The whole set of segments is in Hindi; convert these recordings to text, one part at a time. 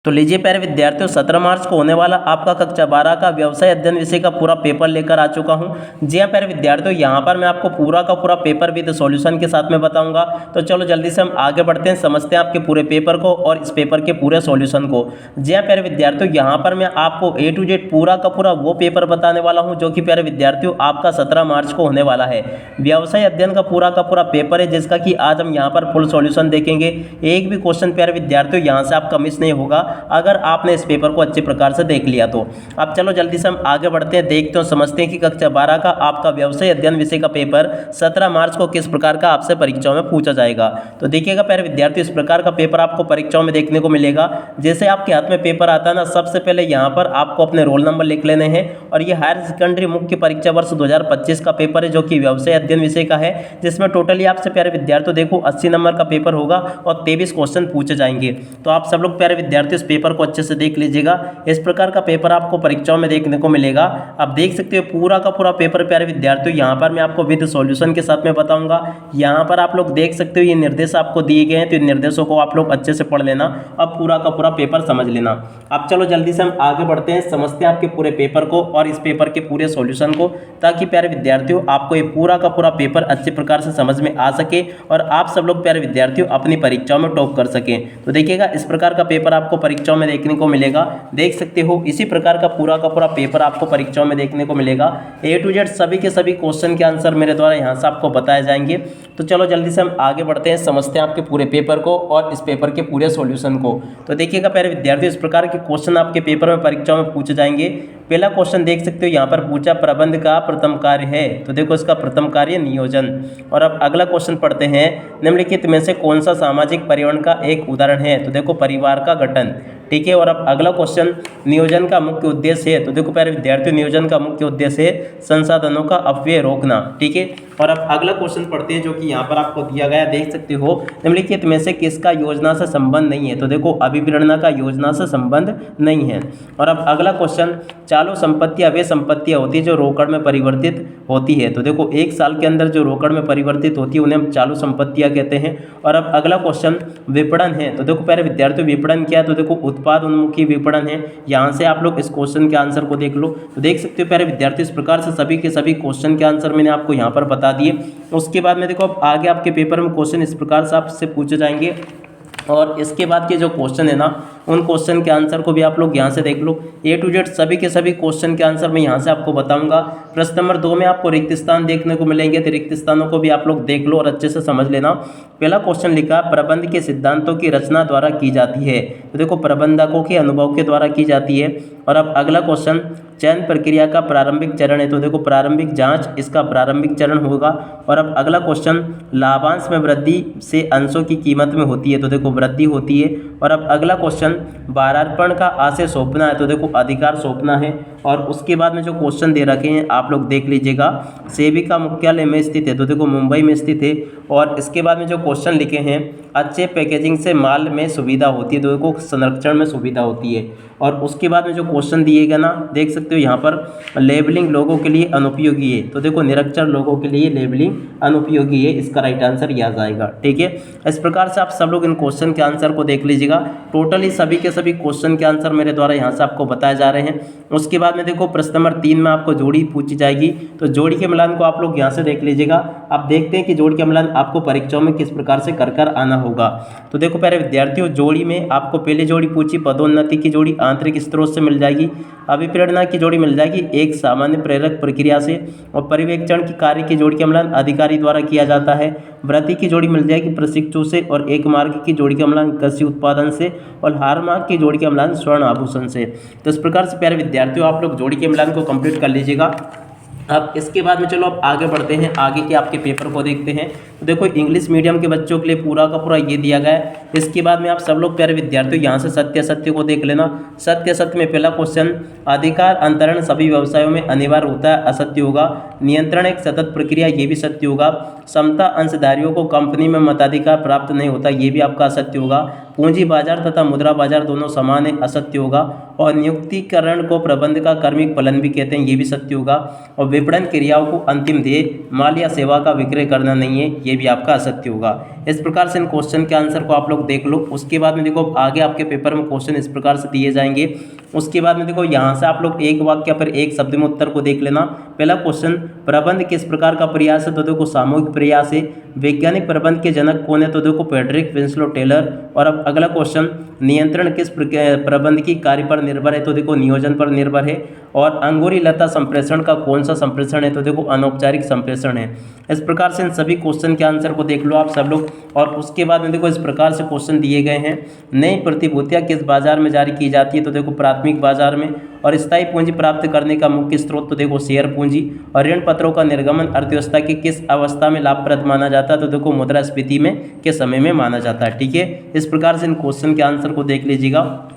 तो लीजिए प्यारे विद्यार्थियों, 17 मार्च को होने वाला आपका कक्षा 12 का व्यवसाय अध्ययन विषय का पूरा पेपर लेकर आ चुका हूं। जी हाँ प्यारे विद्यार्थियों, यहाँ पर मैं आपको पूरा का पूरा पेपर विद सॉल्यूशन के साथ में बताऊंगा। तो चलो जल्दी से हम आगे बढ़ते हैं, समझते हैं आपके पूरे पेपर को और इस पेपर के पूरे सॉल्यूशन को। जी हाँ प्यारे विद्यार्थियों, यहाँ पर मैं आपको A to Z पूरा का पूरा वो पेपर बताने वाला हूँ जो कि प्यारे विद्यार्थियों आपका 17 मार्च को होने वाला है। व्यवसाय अध्ययन का पूरा पेपर है, जिसका कि आज हम यहाँ पर फुल सॉल्यूशन देखेंगे। एक भी क्वेश्चन प्यारे विद्यार्थियों यहाँ से आपका मिस नहीं होगा अगर आपने इस पेपर को अच्छे प्रकार से देख लिया तो। अब चलो जल्दी से हम आगे बढ़ते हैं, देखते हैं, समझते हैं कि कक्षा 12 का आपका व्यवसाय अध्ययन विषय का पेपर 17 मार्च को किस प्रकार का आपसे परीक्षाओं में पूछा जाएगा। तो देखिएगा प्यारे विद्यार्थियों, इस प्रकार का पेपर आपको परीक्षाओं में देखने को मिलेगा। जैसे आपके हाथ में पेपर आता है ना, सबसे पहले यहाँ पर आपको अपने रोल नंबर लिख लेने हैं। और ये हायर सेकेंडरी मुख्य परीक्षा वर्ष 2025 का पेपर है जो कि व्यवसाय अध्ययन विषय का है, जिसमें टोटली आपसे प्यारे विद्यार्थियों देखो 80 नंबर का पेपर होगा और 23 क्वेश्चन पूछे जाएंगे। तो आप सब लोग प्यारे विद्यार्थियों इस पेपर को अच्छे से देख लीजिएगा। इस प्रकार का पेपर आपको परीक्षाओं में देखने को मिलेगा। आप देख सकते हो पूरा का पूरा पेपर प्यारे विद्यार्थियों यहाँ पर मैं आपको विद सॉल्यूशन के साथ में बताऊंगा। यहाँ पर आप लोग देख सकते हो ये निर्देश आपको दिए गए हैं, तो इन निर्देशों को आप लोग अच्छे से पढ़ लेना। अब पूरा का पूरा पेपर समझ लेना। अब चलो जल्दी से हम आगे बढ़ते हैं, समझते हैं आपके पूरे पेपर को और इस पेपर के पूरे सॉल्यूशन को, ताकि प्यारे विद्यार्थियों आपको ये पूरा का पूरा पेपर अच्छे प्रकार से समझ में आ सके और आप सब लोग प्यारे विद्यार्थियों अपनी परीक्षाओं में टॉप कर सकें। तो देखिएगा इस प्रकार का पेपर आपको परीक्षाओं में देखने को मिलेगा, देख सकते हो। इसी प्रकार का पूरा पेपर आपको परीक्षाओं में देखने को मिलेगा। A to Z सभी के सभी क्वेश्चन के आंसर मेरे द्वारा यहाँ से आपको बताए जाएंगे। तो चलो जल्दी से हम आगे बढ़ते हैं, समझते हैं आपके पूरे पेपर को और इस पेपर के पूरे सॉल्यूशन को। तो देखिएगा प्यारे विद्यार्थियों, इस प्रकार के क्वेश्चन आपके पेपर में परीक्षाओं में पूछे जाएंगे। पहला क्वेश्चन देख सकते हो यहाँ पर पूछा, प्रबंध का प्रथम कार्य है। तो देखो इसका प्रथम कार्य नियोजन। और अब अगला क्वेश्चन पढ़ते हैं, निम्नलिखित में से कौन सा सामाजिक पर्यावरण का एक उदाहरण है। तो देखो परिवार का गठन, ठीक है। और अब अगला क्वेश्चन, नियोजन का मुख्य उद्देश्य है। तो देखो प्यारे विद्यार्थियों, नियोजन का मुख्य उद्देश्य है संसाधनों का अपव्यय रोकना, ठीक है। और अब अगला क्वेश्चन पढ़ते हैं जो कि यहाँ पर आपको दिया गया, देख सकते हो, निम्नलिखित में से किसका योजना से संबंध नहीं है। तो देखो अभिप्रेरणा का योजना से संबंध नहीं है। और अब अगला क्वेश्चन, चालू संपत्तियां वे संपत्तियां होती है जो रोकड़ में परिवर्तित होती है। तो देखो एक साल के अंदर जो रोकड़ में परिवर्तित होती है उन्हें हम चालू संपत्तियां कहते हैं। और अब अगला क्वेश्चन, विपणन है। तो देखो प्यारे विद्यार्थियों, विपणन क्या है। तो देखो उत्पाद उन्मुखी विपणन है। यहाँ से आप लोग इस क्वेश्चन के आंसर को देख लो। तो देख सकते हो प्यारे विद्यार्थी, इस प्रकार से सभी के सभी क्वेश्चन के आंसर मैंने आपको यहाँ पर बता दिए। उसके बाद में देखो अब आगे आपके पेपर में क्वेश्चन इस प्रकार से आपसे पूछे जाएंगे और इसके बाद के जो क्वेश्चन है ना, उन क्वेश्चन के आंसर को भी आप लोग यहाँ से देख लो। A to Z सभी के सभी क्वेश्चन के आंसर मैं यहाँ से आपको बताऊंगा। प्रश्न नंबर 2 में आपको रिक्त स्थान देखने को मिलेंगे, तो रिक्त स्थानों को भी आप लोग देख लो और अच्छे से समझ लेना। पहला क्वेश्चन लिखा, प्रबंध के सिद्धांतों की रचना द्वारा की जाती है। तो देखो प्रबंधकों के अनुभव के द्वारा की जाती है। और अब अगला क्वेश्चन, चयन प्रक्रिया का प्रारंभिक चरण है। तो देखो प्रारंभिक जांच इसका प्रारंभिक चरण होगा। और अब अगला क्वेश्चन, लाभांश में वृद्धि से अंशों की कीमत में होती है। तो देखो वृद्धि होती है। और अब अगला क्वेश्चन, भारार्पण का आशय सौंपना है। तो देखो अधिकार सौंपना है। और उसके बाद में जो क्वेश्चन दे रखे हैं आप लोग देख लीजिएगा, सेबी का मुख्यालय में स्थित है। तो देखो मुंबई में स्थित है। और इसके बाद में जो क्वेश्चन लिखे हैं, अच्छे पैकेजिंग से माल में सुविधा होती है। तो देखो संरक्षण में सुविधा होती है। और उसके बाद में जो क्वेश्चन दिए गए ना, देख सकते हो यहाँ पर, लेबलिंग लोगों के लिए अनुपयोगी है। तो देखो निरक्षर लोगों के लिए लेबलिंग अनुपयोगी है, इसका राइट आंसर यह आ जाएगा, ठीक है। इस प्रकार से आप सब लोग इन क्वेश्चन के आंसर को देख लीजिएगा। टोटली सभी के सभी क्वेश्चन के आंसर मेरे द्वारा यहाँ से आपको बताए जा रहे हैं। उसके बाद में देखो प्रश्न नंबर 3 में आपको जोड़ी पूछी जाएगी। तो जोड़ी के मिलान को आप लोग यहाँ से देख लीजिएगा। आप देखते हैं कि जोड़ी के मिलान आपको परीक्षाओं में किस प्रकार से कर आना होगा। तो देखो प्यारे विद्यार्थियों, जोड़ी में आपको पहली जोड़ी पूछी, पदोन्नति की जोड़ी आंतरिक स्रोत से मिल जाएगी। अभिप्रेरणा की जोड़ी मिल जाएगी एक सामान्य प्रेरक प्रक्रिया से। और पर्यवेक्षण की कार्य की जोड़ी का मिलान अधिकारी द्वारा किया जाता है। वृत्ति की जोड़ी मिल जाएगी प्रशिक्षु से। और एक मार्ग की जोड़ी का मिलान कृषि उत्पादन से। और हार मार्ग की जोड़ी का मिलान स्वर्ण आभूषण से। तो इस प्रकार से प्यारे विद्यार्थियों आप लोग जोड़ी के मिलान को कंप्लीट कर लीजिएगा। अब इसके बाद में चलो अब आगे बढ़ते हैं, आगे के आपके पेपर को देखते हैं। तो देखो इंग्लिश मीडियम के बच्चों के लिए पूरा का पूरा ये दिया गया है। इसके बाद में आप सब लोग प्यारे विद्यार्थियों यहाँ से सत्य असत्य को देख लेना। सत्य असत्य में पहला क्वेश्चन, अधिकार अंतरण सभी व्यवसायों में अनिवार्य होता है, असत्य होगा। नियंत्रण एक सतत प्रक्रिया, ये भी सत्य होगा। समता अंशधारियों को कंपनी में मताधिकार प्राप्त नहीं होता, ये भी आपका असत्य होगा। पूंजी बाजार तथा मुद्रा बाजार दोनों समान है, असत्य होगा। और नियुक्तिकरण को प्रबंध का कर्मिक फलन भी कहते हैं, ये भी सत्य होगा। और विपणन क्रियाओं को अंतिम ध्येय माल या सेवा का विक्रय करना नहीं है, ये भी आपका असत्य होगा। इस प्रकार से इन क्वेश्चन के आंसर को आप लोग देख लो। उसके बाद में देखो आगे आपके पेपर में क्वेश्चन इस प्रकार से दिए जाएंगे। उसके बाद में देखो यहाँ से आप लोग एक वाक्य पर एक शब्द में उत्तर को देख लेना। पहला क्वेश्चन, प्रबंध किस प्रकार का प्रयास है, तो देखो सामूहिक प्रयास है। वैज्ञानिक प्रबंध के जनक कौन है, तो देखो फ्रेडरिक विंसलो टेलर। और अब अगला क्वेश्चन, नियंत्रण किस प्रबंध की कार्य पर निर्भर है, तो देखो नियोजन पर निर्भर है। और अंगूरी लता संप्रेषण का कौन सा संप्रेषण है, तो देखो अनौपचारिक संप्रेषण है। इस प्रकार से इन सभी क्वेश्चन के आंसर को देख लो आप सब लोग। और उसके बाद में देखो इस प्रकार से क्वेश्चन दिए गए हैं, नई प्रतिभूतियां किस बाजार में जारी की जाती है, तो देखो प्राथमिक बाजार में। और स्थायी पूंजी प्राप्त करने का मुख्य स्रोत, तो देखो शेयर पूंजी। और ऋण पत्रों का निर्गमन अर्थव्यवस्था की किस अवस्था में लाभप्रद माना जाता है, तो देखो मुद्रास्फीति में के समय में माना जाता है। ठीक है, इस प्रकार से इन क्वेश्चन के आंसर को देख लीजिएगा।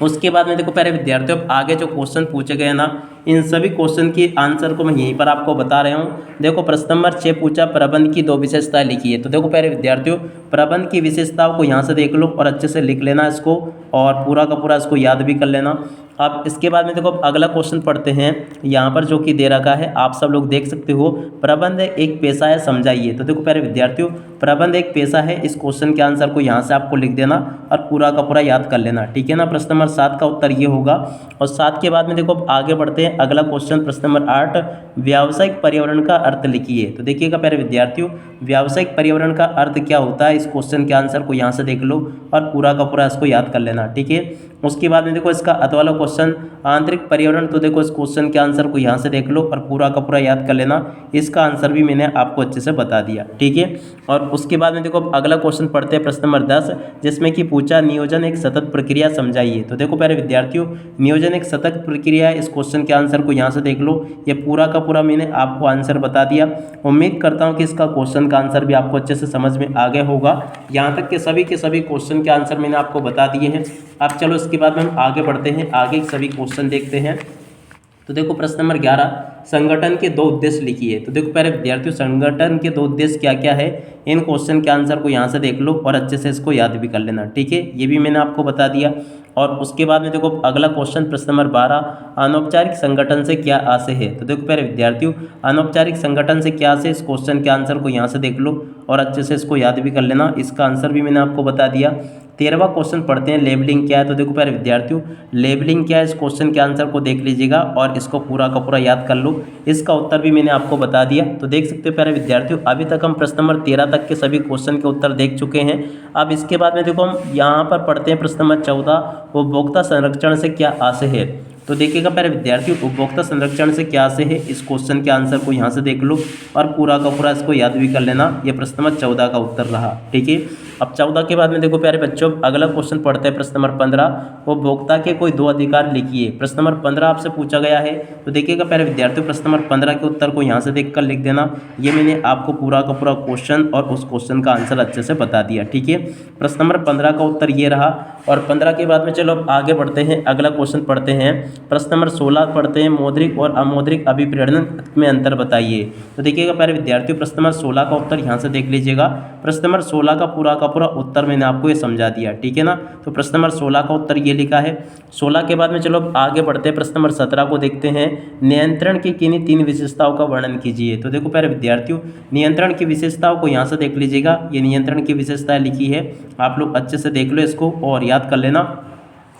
उसके बाद में देखो प्यारे विद्यार्थियों, आगे जो क्वेश्चन पूछे गए ना, इन सभी क्वेश्चन की आंसर को मैं यहीं पर आपको बता रहा हूँ। देखो प्रश्न नंबर 6 पूछा, प्रबंध की 2 विशेषताएं लिखी है। तो देखो प्यारे विद्यार्थियों, प्रबंध की विशेषताओं को यहाँ से देख लो और अच्छे से लिख लेना इसको, और पूरा का पूरा इसको याद भी कर लेना। अब इसके बाद में देखो अगला क्वेश्चन पढ़ते हैं। यहाँ पर जो कि दे रखा है आप सब लोग देख सकते हो, प्रबंध एक पेशा है, समझाइए। तो देखो प्यारे विद्यार्थियों, प्रबंध एक पेशा है, इस क्वेश्चन के आंसर को यहाँ से आपको लिख देना और पूरा का पूरा याद कर लेना। ठीक है ना, प्रश्न नंबर 7 का उत्तर ये होगा। और 7 के बाद में देखो आगे बढ़ते हैं। अगला क्वेश्चन प्रश्न नंबर 8, व्यावसायिक पर्यावरण का अर्थ लिखिए। तो देखिएगा प्यारे विद्यार्थियों, व्यावसायिक पर्यावरण का अर्थ क्या होता है, इस क्वेश्चन के आंसर को यहाँ से देख लो और पूरा का पूरा इसको याद कर लेना। ठीक है, उसके बाद में देखो इसका अत वाला क्वेश्चन, आंतरिक पर्यावरण। तो देखो इस क्वेश्चन के आंसर को यहाँ से देख लो और पूरा का पूरा याद कर लेना। इसका आंसर भी मैंने आपको अच्छे से बता दिया। ठीक है, और उसके बाद में देखो अगला क्वेश्चन पढ़ते हैं, प्रश्न नंबर 10, जिसमें कि पूछा नियोजन एक सतत प्रक्रिया समझाइए। तो देखो प्यारे विद्यार्थियों, नियोजन एक सतत प्रक्रिया है, इस क्वेश्चन के आंसर को यहाँ से देख लो। ये पूरा का पूरा मैंने आपको आंसर बता दिया। उम्मीद करता हूँ कि इसका क्वेश्चन का आंसर भी आपको अच्छे से समझ में आ गया होगा। यहाँ तक के सभी क्वेश्चन के आंसर मैंने आपको बता दिए हैं। अब चलो इसके बाद में हम आगे बढ़ते हैं, आगे सभी क्वेश्चन देखते हैं। तो देखो प्रश्न नंबर 11, संगठन के 2 उद्देश्य लिखिए। तो देखो प्यारे विद्यार्थियों, संगठन के 2 उद्देश्य क्या क्या है, इन क्वेश्चन के आंसर को यहाँ से देख लो और अच्छे से इसको याद भी कर लेना। ठीक है, ये भी मैंने आपको बता दिया। और उसके बाद में देखो अगला क्वेश्चन प्रश्न नंबर 12, अनौपचारिक संगठन से क्या आशय है। तो देखो प्यारे विद्यार्थियों, अनौपचारिक संगठन से क्या आशय, इस क्वेश्चन के आंसर को यहाँ से देख लो और अच्छे से इसको याद भी कर लेना। इसका आंसर भी मैंने आपको बता दिया। 13वां क्वेश्चन पढ़ते हैं, लेबलिंग क्या है। तो देखो प्यारे विद्यार्थियों, लेबलिंग क्या है, इस क्वेश्चन के आंसर को देख लीजिएगा और इसको पूरा का पूरा याद कर लो। इसका उत्तर भी मैंने आपको बता दिया। तो देख सकते हो प्यारे विद्यार्थियों, अभी तक हम प्रश्न नंबर 13 तक के सभी क्वेश्चन के उत्तर देख चुके हैं। अब इसके बाद में देखो हम यहाँ पर पढ़ते हैं प्रश्न नंबर 14, उपभोक्ता संरक्षण से क्या आशय है। तो देखिएगा प्यारे विद्यार्थियों, उपभोक्ता संरक्षण से क्या आशय है, इस क्वेश्चन के आंसर को यहाँ से देख लो और पूरा का पूरा इसको याद भी कर लेना। ये प्रश्न नंबर 14 का उत्तर रहा। ठीक है, अब 14 के बाद में देखो प्यारे बच्चों अगला क्वेश्चन पढ़ते हैं, प्रश्न नंबर 15, उपभोक्ता के कोई 2 अधिकार लिखिए। प्रश्न नंबर 15 आपसे पूछा गया है। तो देखिएगा प्यारे विद्यार्थियों, प्रश्न नंबर 15 के उत्तर को यहाँ से देखकर लिख देना। ये मैंने आपको पूरा का पूरा क्वेश्चन और उस क्वेश्चन का आंसर अच्छे से बता दिया। ठीक है, प्रश्न नंबर 15 का उत्तर ये रहा। और 15 के बाद में चलो अब आगे बढ़ते हैं, अगला क्वेश्चन पढ़ते हैं, प्रश्न नंबर 16 पढ़ते हैं, मौद्रिक और अमौद्रिक अभिप्रेरण में अंतर बताइए। तो देखिएगा प्यारे विद्यार्थियों, प्रश्न नंबर 16 का उत्तर यहाँ से देख लीजिएगा। प्रश्न नंबर 16 का पूरा उत्तर मैंने आपको ये समझा दिया। ठीक है ना, तो प्रश्न नंबर 16 का उत्तर ये लिखा है। 16 के बाद में चलो अब आगे बढ़ते हैं, प्रश्न नंबर 17 को देखते हैं, नियंत्रण की किन्हीं 3 विशेषताओं का वर्णन कीजिए। तो देखो प्यारे विद्यार्थियों, नियंत्रण की विशेषताओं को यहाँ से देख लीजिएगा। ये नियंत्रण की विशेषताएं लिखी है, आप लोग अच्छे से देख लो इसको और याद कर लेना।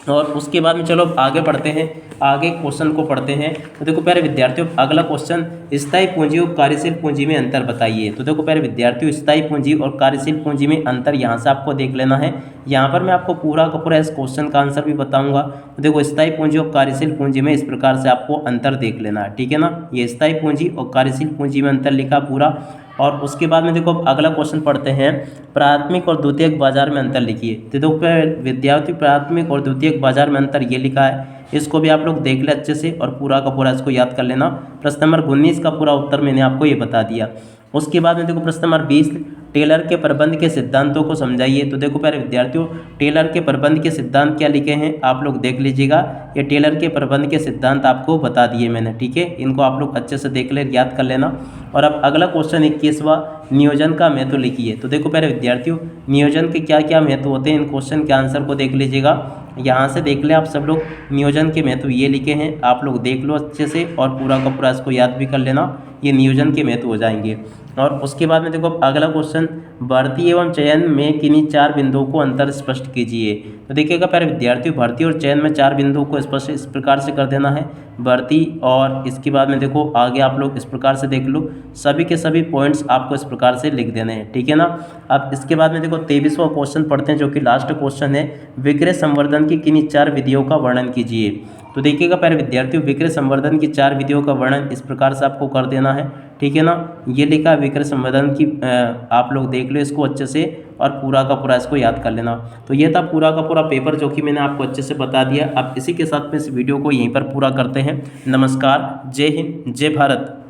और उसके बाद में चलो आगे बढ़ते हैं, आगे क्वेश्चन को पढ़ते हैं। तो देखो प्यारे विद्यार्थियों, अगला क्वेश्चन, स्थायी पूंजी और कार्यशील पूंजी में अंतर बताइए। तो देखो प्यारे विद्यार्थियों, स्थायी पूंजी और कार्यशील पूंजी में अंतर यहाँ से आपको देख लेना है। यहाँ पर मैं आपको पूरा का पूरा इस क्वेश्चन का आंसर भी बताऊंगा। तो देखो स्थायी पूंजी और कार्यशील पूंजी में इस प्रकार से आपको अंतर देख लेना है। ठीक है ना, ये स्थायी पूंजी और कार्यशील पूंजी में अंतर लिखा पूरा। और उसके बाद में देखो अगला क्वेश्चन पढ़ते हैं, प्राथमिक और द्वितीयक बाजार में अंतर लिखिए। तो देखो विद्यार्थी, प्राथमिक और द्वितीयक बाजार में अंतर ये लिखा है, इसको भी आप लोग देख ले अच्छे से और पूरा का पूरा इसको याद कर लेना। प्रश्न नंबर 19 का पूरा उत्तर मैंने आपको ये बता दिया। उसके बाद में देखो प्रश्न नंबर 20, टेलर के प्रबंध के सिद्धांतों को समझाइए। तो देखो प्यारे विद्यार्थियों, टेलर के प्रबंध के सिद्धांत क्या लिखे हैं आप लोग देख लीजिएगा। ये टेलर के प्रबंध के सिद्धांत आपको बता दिए मैंने, ठीक है, इनको आप लोग अच्छे से देख ले, याद कर लेना। और अब अगला क्वेश्चन 21वां, नियोजन का महत्व लिखिए। तो देखो प्यारे विद्यार्थियों, नियोजन के क्या क्या महत्व होते हैं, इन क्वेश्चन के आंसर को देख लीजिएगा। यहाँ से देख ले आप सब लोग, नियोजन के महत्व ये लिखे हैं, आप लोग देख लो अच्छे से और पूरा का पूरा इसको याद भी कर लेना, ये नियोजन के महत्व हो जाएंगे। और उसके बाद में देखो अगला क्वेश्चन, भर्ती एवं चयन में किन्हीं 4 बिंदुओं को अंतर स्पष्ट कीजिए। तो देखिएगा प्यारे विद्यार्थियों, भर्ती और चयन में 4 बिंदुओं को स्पष्ट इस प्रकार से कर देना है, भर्ती और इसके बाद में देखो आगे आप लोग इस प्रकार से देख लो, सभी के सभी पॉइंट्स आपको इस प्रकार से लिख देने हैं, ठीक है ना। अब इसके बाद में देखो 23वां क्वेश्चन पढ़ते हैं, जो कि लास्ट क्वेश्चन है, विक्रय संवर्धन की किन्हीं 4 विधियों का वर्णन कीजिए। तो देखिएगा प्यारे विद्यार्थियों, विक्रय संवर्धन की 4 विधियों का वर्णन इस प्रकार से आपको कर देना है, ठीक है ना। ये लिखा विक्रय संवर्धन की, आप लोग देख लो इसको अच्छे से और पूरा का पूरा इसको याद कर लेना। तो ये था पूरा का पूरा पेपर जो कि मैंने आपको अच्छे से बता दिया। अब इसी के साथ में इस वीडियो को यहीं पर पूरा करते हैं। नमस्कार, जय हिंद, जय भारत।